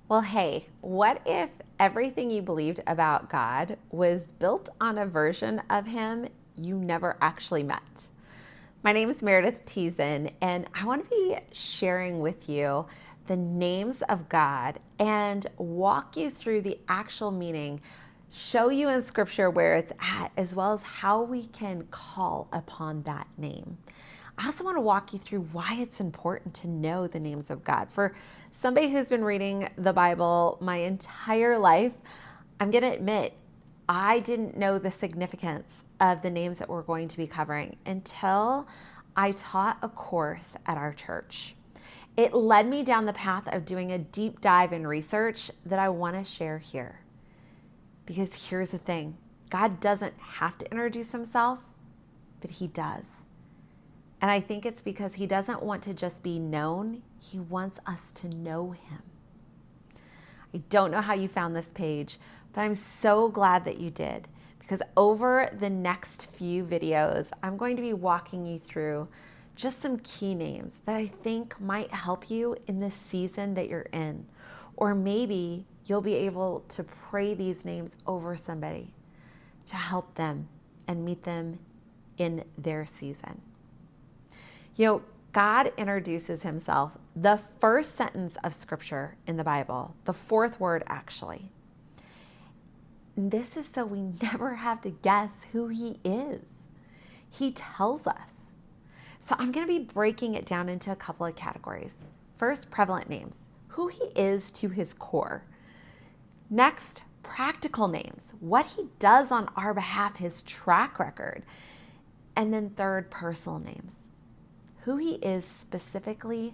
Well, hey, what if everything you believed about God was built on a version of Him you never actually met? My name is Meredith Teason, and I want to be sharing with you the names of God and walk you through the actual meaning, show you in Scripture where it's at, as well as how we can call upon that name. I also want to walk you through why it's important to know the names of God. For somebody who's been reading the Bible my entire life, I'm going to admit I didn't know the significance of the names that we're going to be covering until I taught a course at our church. It led me down the path of doing a deep dive in research that I want to share here. Because here's the thing, God doesn't have to introduce himself, but he does. And I think it's because he doesn't want to just be known, he wants us to know him. I don't know how you found this page, but I'm so glad that you did, because over the next few videos, I'm going to be walking you through just some key names that I think might help you in this season that you're in. Or maybe you'll be able to pray these names over somebody to help them and meet them in their season. You know, God introduces himself, the first sentence of Scripture in the Bible, the fourth word actually. And this is so we never have to guess who he is. He tells us. So I'm going to be breaking it down into a couple of categories. First, prevalent names, who he is to his core. Next, practical names, what he does on our behalf, his track record. And then third, personal names, who he is specifically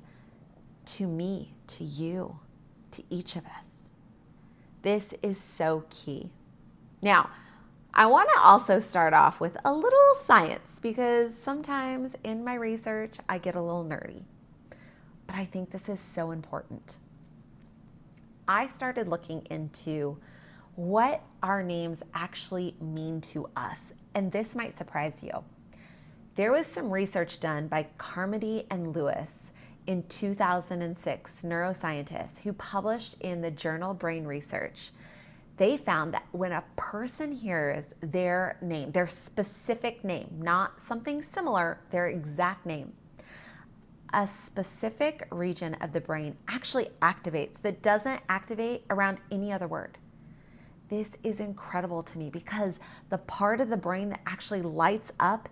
to me, to you, to each of us. This is so key. Now, I want to also start off with a little science because sometimes in my research, I get a little nerdy, but I think this is so important. I started looking into what our names actually mean to us, and this might surprise you. There was some research done by Carmody and Lewis in 2006, neuroscientists who published in the journal Brain Research. They found that when a person hears their name, their specific name, not something similar, their exact name, a specific region of the brain actually activates that doesn't activate around any other word. This is incredible to me because the part of the brain that actually lights up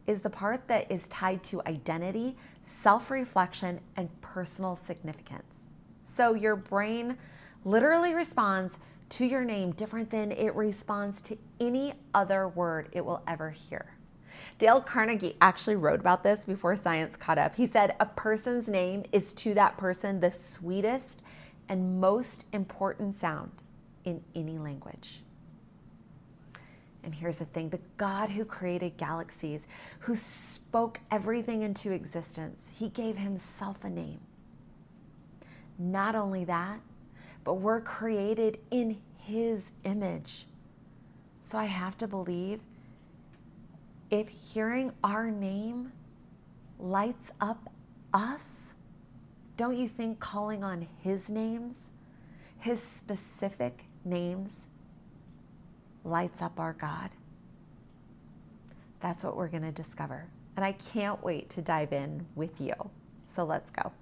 is the part that is tied to identity, self-reflection, and personal significance. So your brain literally responds to your name different than it responds to any other word it will ever hear. Dale Carnegie actually wrote about this before science caught up. He said, a person's name is to that person the sweetest and most important sound in any language. And here's the thing, the God who created galaxies, who spoke everything into existence, he gave himself a name. Not only that, but we're created in his image. So I have to believe if hearing our name lights up us, don't you think calling on his names, his specific names, lights up our God? That's what we're going to discover. And I can't wait to dive in with you. So let's go.